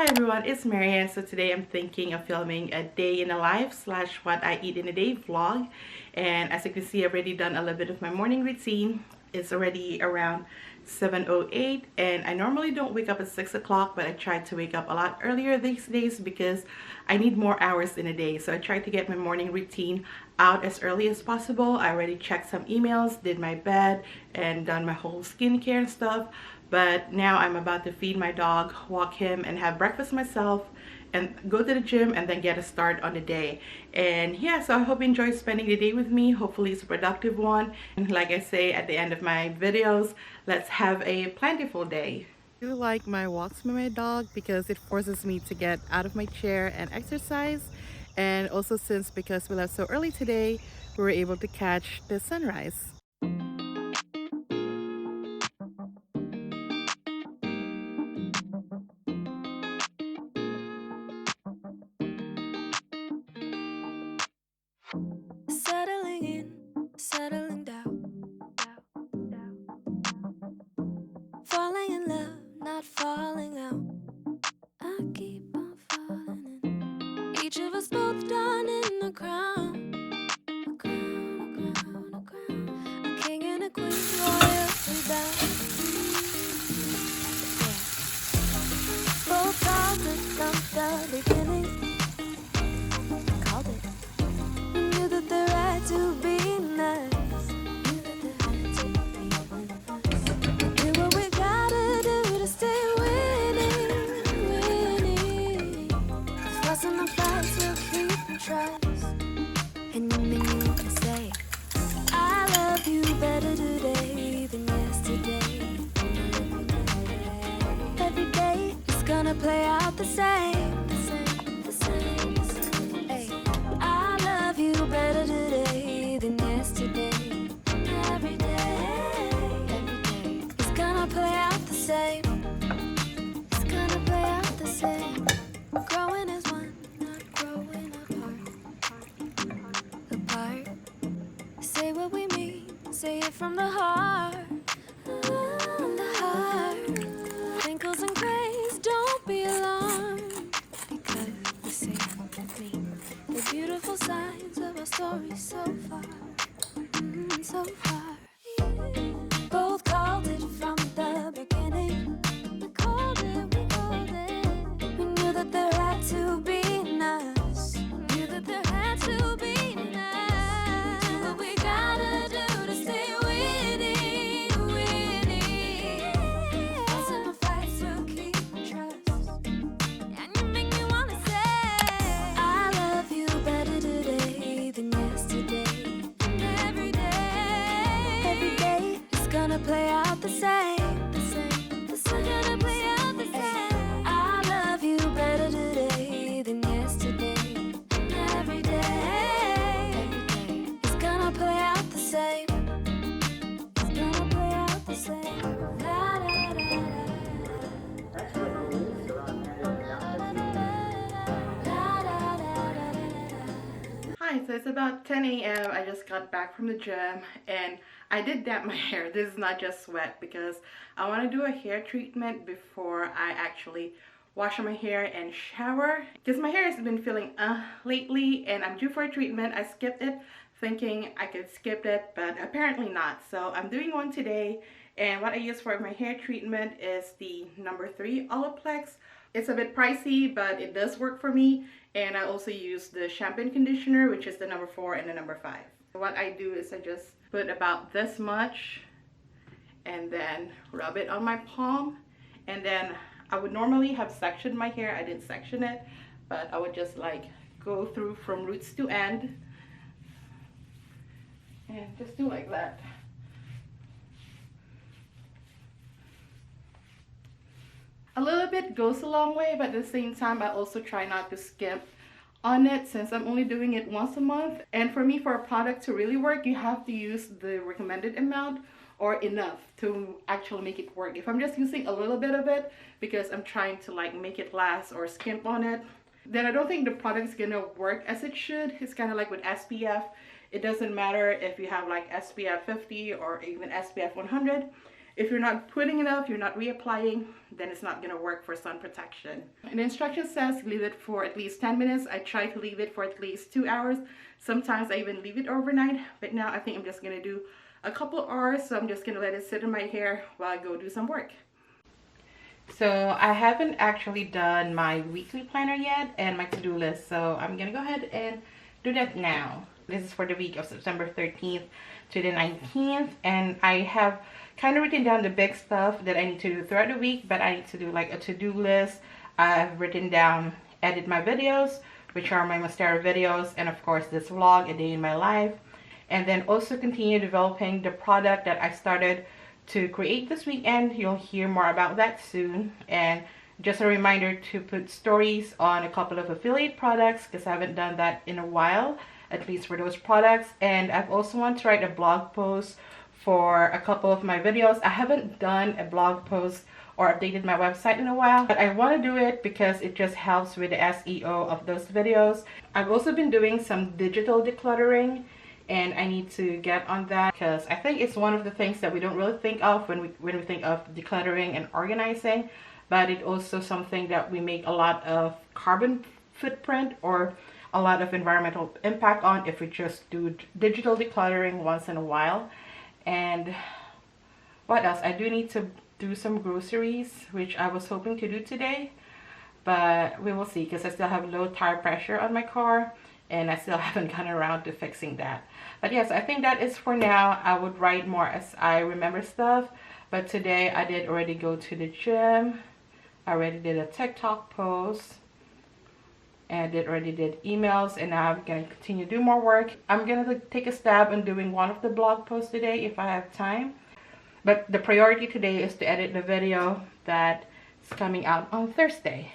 Hi everyone, it's Marianne. So today I'm thinking of filming a day in a life slash what I eat in a day vlog. And as you can see, I've already done a little bit of my morning routine. It's already around 7:08 and I normally don't wake up at 6 o'clock, but I try to wake up a lot earlier these days because I need more hours in a day. So I try to get my morning routine out as early as possible. I already checked some emails, did my bed, and done my whole skincare and stuff. But now I'm about to feed my dog, walk him, and have breakfast myself, and go to the gym and then get a start on the day. And yeah, so I hope you enjoy spending the day with me. Hopefully it's a productive one. And like I say at the end of my videos, let's have a plentiful day. I do like my walks with my dog because it forces me to get out of my chair and exercise. And also since because we left so early today, we were able to catch the sunrise. Settling in, settling down, falling in love, not falling out. I keep on falling in. Each of us both done in the crown, a crown, a crown, a crown. A king and a queen, royalty bound. Yeah. Both called it from the beginning. Called it. We knew that the right to be nice. Do what we gotta do to stay winning, winning. The fuss and the fights will keep the trust. And you make me wanna say, I love you better today than yesterday. Every day is gonna play out the same, the same, the same, the same. Hey, I love you better today than yesterday. Every day is gonna play out the same. It's gonna play out the same. Growing as one, not growing apart. Say what we mean, say it from the heart. From the heart. Wrinkles and grays, don't be alarmed. Because the same with me. The beautiful signs of our story so far. So far. Both called it from the beginning. We called it, we called it. We knew that there had to be us. Knew that there had to be us. Do what we gotta do to stay winning, winning. Fuss and the fights will keep trust. And you make me wanna say, I love you better today than yesterday. Every day is gonna play out the same, the same, the same. Gonna play out the same. I love you better today than yesterday. Every day is gonna play out the same. It's gonna play out the same. La, da, da, Hi, so it's about 10 a.m. I just got back from the gym and I did dap my hair. This is not just sweat because I want to do a hair treatment before I actually wash my hair and shower because my hair has been feeling lately and I'm due for a treatment. I skipped it thinking I could skip it, but apparently not. So I'm doing one today, and what I use for my hair treatment is the number 3 Olaplex. It's a bit pricey, but it does work for me. And I also use the shampoo and conditioner, which is the number 4 and the number 5. What I do is I just put about this much and then rub it on my palm. And then I would normally have sectioned my hair. I didn't section it, but I would just like go through from roots to end and just do like that. A little bit goes a long way, but at the same time I also try not to skip on it since I'm only doing it once a month. And for me, for a product to really work, you have to use the recommended amount or enough to actually make it work. If I'm just using a little bit of it because I'm trying to like make it last or skimp on it, then I don't think the product is gonna work as it should. It's kind of like with SPF. It doesn't matter if you have like SPF 50 or even SPF 100. If you're not putting enough, you're not reapplying, then it's not going to work for sun protection. And the instruction says leave it for at least 10 minutes. I try to leave it for at least 2 hours. Sometimes I even leave it overnight, but now I think I'm just going to do a couple hours, so I'm just going to let it sit in my hair while I go do some work. So I haven't actually done my weekly planner yet and my to-do list, so I'm going to go ahead and do that now. This is for the week of September 13th to the 19th, and I have kind of written down the big stuff that I need to do throughout the week, but I need to do like a to-do list. I've written down edit my videos, which are my Monstera videos, and of course this vlog, a day in my life, and then also continue developing the product that I started to create this weekend. You'll hear more about that soon. And just a reminder to put stories on a couple of affiliate products, because I haven't done that in a while, at least for those products. And I've also want to write a blog post for a couple of my videos. I haven't done a blog post or updated my website in a while, but I want to do it because it just helps with the SEO of those videos. I've also been doing some digital decluttering, and I need to get on that because I think it's one of the things that we don't really think of when we think of decluttering and organizing, but it's also something that we make a lot of carbon footprint or a lot of environmental impact on if we just do digital decluttering once in a while. And what else? I do need to do some groceries, which I was hoping to do today, but we will see because I still have low tire pressure on my car and I still haven't gotten around to fixing that. But yes, I think that is for now. I would write more as I remember stuff, but today I did already go to the gym. I already did a TikTok post, and I already did emails, and now I'm gonna continue to do more work. I'm gonna take a stab on doing one of the blog posts today if I have time, but the priority today is to edit the video that is coming out on Thursday.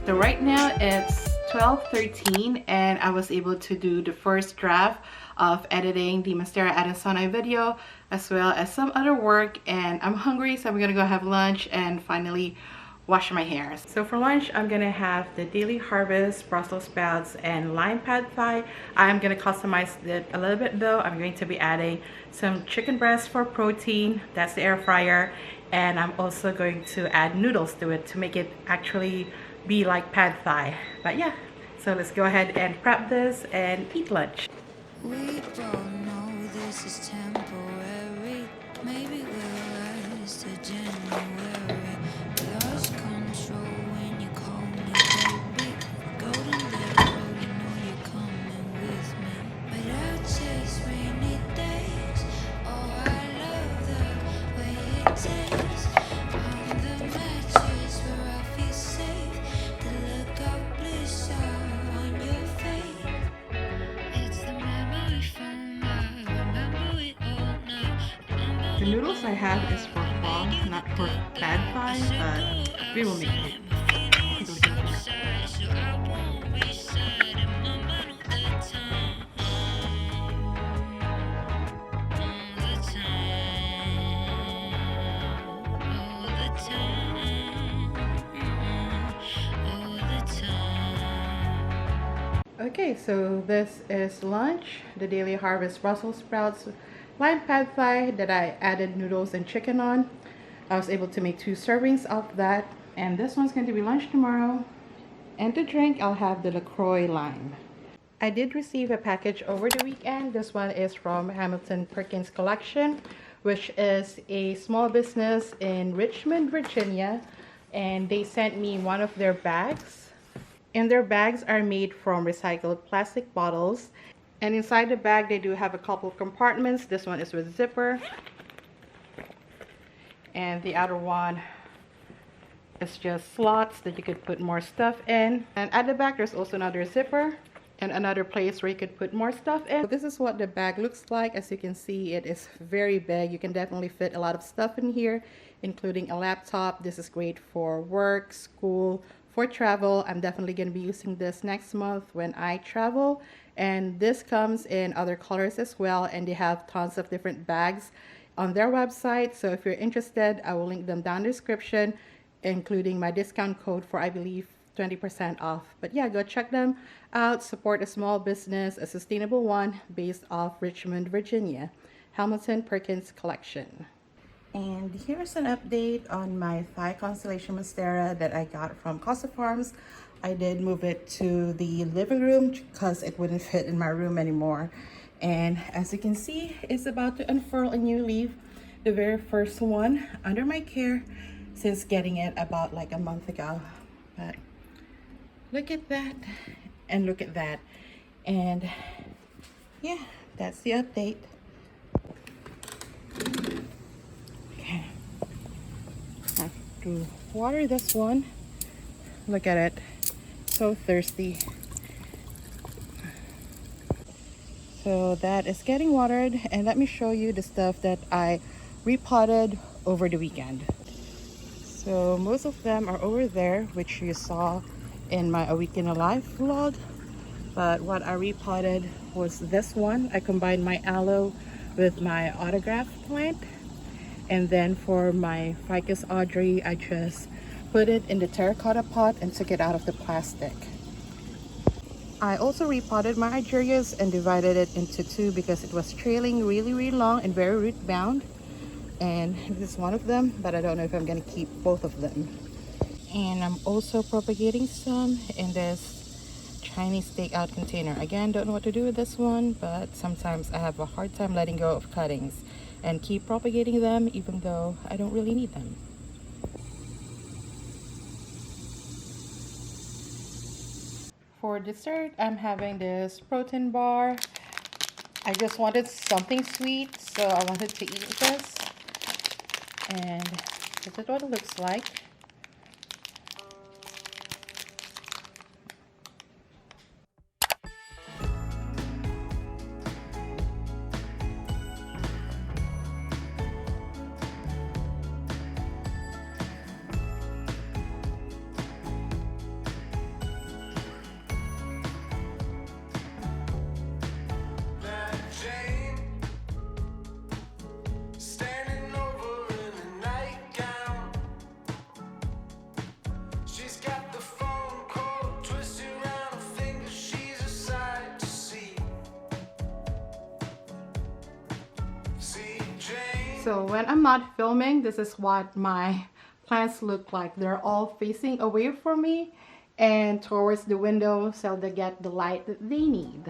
So right now it's 12:13 and I was able to do the first draft of editing the Monstera Adansonii video as well as some other work, and I'm hungry, so I'm gonna go have lunch and finally wash my hair. So for lunch I'm gonna have the Daily Harvest Brussels sprouts and lime pad thai. I'm gonna customize it a little bit though. I'm going to be adding some chicken breast for protein, that's the air fryer, and I'm also going to add noodles to it to make it actually be like pad thai. But yeah, so let's go ahead and prep this and eat lunch. We both know this is temporary. Maybe we'll rise to January. Lost control when you call me baby. Golden arrow, you know you're coming with me. But I'll chase rainy days. Oh, I love the way it tastes. On the mattress where I feel safe. The look of bliss on your face. It's the memory from I remember it all now. The noodles I have is for pho, not for pad thai, but we will make it. So I won't be sad in my mind all the time. All the time. Okay, so this is lunch, the Daily Harvest Brussels sprouts lime pad thai that I added noodles and chicken on. I was able to make 2 servings of that, and this one's going to be lunch tomorrow. And to drink, I'll have the LaCroix lime. I did receive a package over the weekend. This one is from Hamilton Perkins Collection, which is a small business in Richmond, Virginia, and they sent me one of their bags. And their bags are made from recycled plastic bottles. And inside the bag, they do have a couple of compartments. This one is with zipper. And the other one is just slots that you could put more stuff in. And at the back, there's also another zipper and another place where you could put more stuff in. So this is what the bag looks like. As you can see, it is very big. You can definitely fit a lot of stuff in here, including a laptop. This is great for work, school, for travel. I'm definitely going to be using this next month when I travel. And this comes in other colors as well, and they have tons of different bags on their website. So if you're interested, I will link them down in the description, including my discount code for, I believe, 20% off. But yeah, go check them out. Support a small business, a sustainable one, based off Richmond, Virginia. Hamilton Perkins Collection. And here's an update on my Thigh Constellation Mascara that I got from Costa Farms. I did move it to the living room because it wouldn't fit in my room anymore. And as you can see, it's about to unfurl a new leaf, the very first one under my care since getting it about like a month ago. But look at that, and look at that. And yeah, that's the update. Okay, I have to water this one. Look at it, so thirsty. So that is getting watered, and let me show you the stuff that I repotted over the weekend. So most of them are over there, which you saw in my A Week in a Life vlog. But what I repotted was this one. I combined my aloe with my autograph plant. And then for my Ficus Audrey, I just put it in the terracotta pot and took it out of the plastic. I also repotted my Igerias and divided it into two because it was trailing really long and very root bound. And this is one of them, but I don't know if I'm gonna keep both of them. And I'm also propagating some in this Chinese takeout container. Again, don't know what to do with this one, but sometimes I have a hard time letting go of cuttings and keep propagating them even though I don't really need them. For dessert, I'm having this protein bar. I just wanted something sweet, so I wanted to eat this. And this is what it looks like. So when I'm not filming, this is what my plants look like. They're all facing away from me and towards the window so they get the light that they need.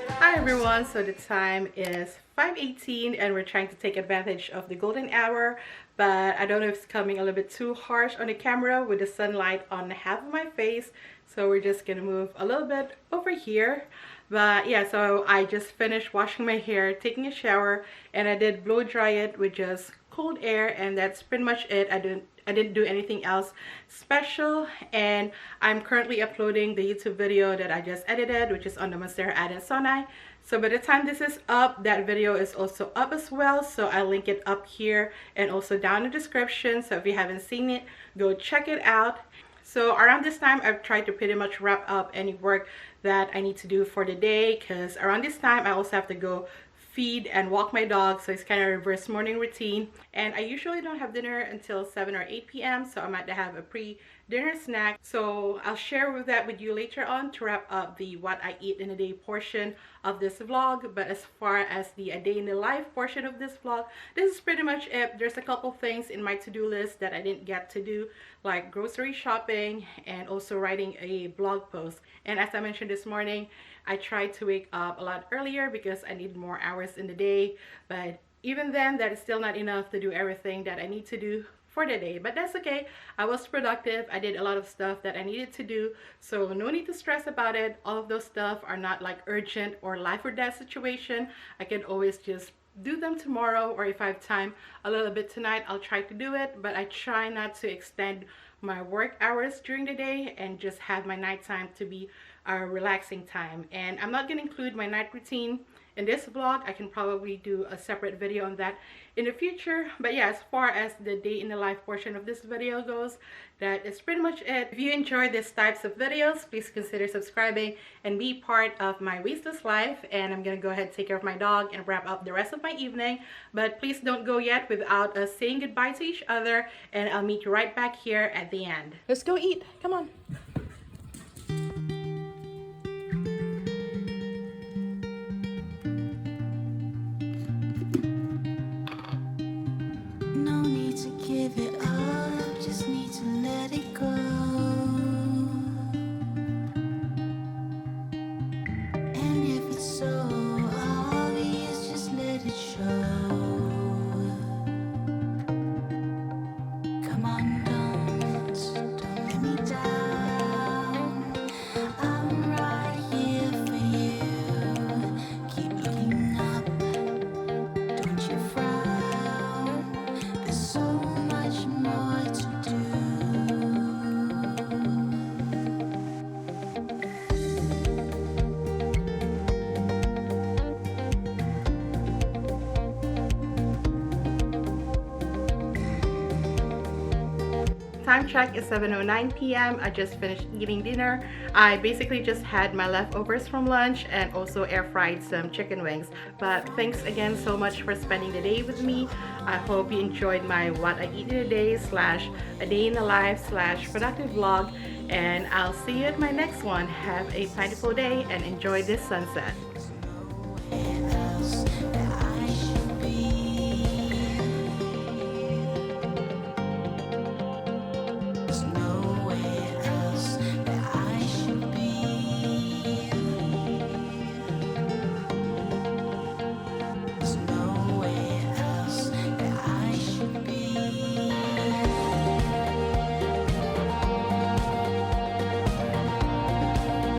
Hi everyone, so the time is 5:18 and we're trying to take advantage of the golden hour, but I don't know if it's coming a little bit too harsh on the camera with the sunlight on half of my face, so we're just gonna move a little bit over here. But yeah, so I just finished washing my hair, taking a shower, and I did blow dry it with just cold air, and that's pretty much it. I didn't do anything else special, and I'm currently uploading the YouTube video that I just edited, which is on the Monstera Ad and Sonai. So by the time this is up, that video is also up as well, so I'll link it up here and also down in the description. So if you haven't seen it, go check it out. So around this time, I've tried to pretty much wrap up any work that I need to do for the day, because around this time I also have to go feed and walk my dog, so it's kind of a reverse morning routine. And I usually don't have dinner until 7 or 8 p.m. so I might have a pre-dinner snack, so I'll share that with you later on to wrap up the what I eat in a day portion of this vlog. But as far as the a day in the life portion of this vlog, this is pretty much it. There's a couple things in my to-do list that I didn't get to do, like grocery shopping and also writing a blog post. And as I mentioned this morning, I tried to wake up a lot earlier because I need more hours in the day, but even then, that is still not enough to do everything that I need to do for the day. But that's okay. I was productive. I did a lot of stuff that I needed to do, so no need to stress about it. All of those stuff are not like urgent or life or death situation. I can always just do them tomorrow, or if I have time a little bit tonight, I'll try to do it. But I try not to extend my work hours during the day and just have my nighttime to be a relaxing time. And I'm not going to include my night routine in this vlog. I can probably do a separate video on that in the future. But yeah, as far as the day in the life portion of this video goes, that is pretty much it. If you enjoy these types of videos, please consider subscribing and be part of my Wasteless life. And I'm gonna go ahead and take care of my dog and wrap up the rest of my evening. But please don't go yet without us saying goodbye to each other, and I'll meet you right back here at the end. Let's go eat. Come on. No need to give it up, just need to let it go. And if it's so obvious, just let it show. Come on, don't let me down. I'm right here for you. Keep looking up, don't you frown. There's so much more to do. Time check is 7:09 p.m. I just finished eating dinner. I basically just had my leftovers from lunch and also air fried some chicken wings. But thanks again so much for spending the day with me. I hope you enjoyed my what I eat in a day / a day in the life / productive vlog. And I'll see you at my next one. Have a plentiful day and enjoy this sunset.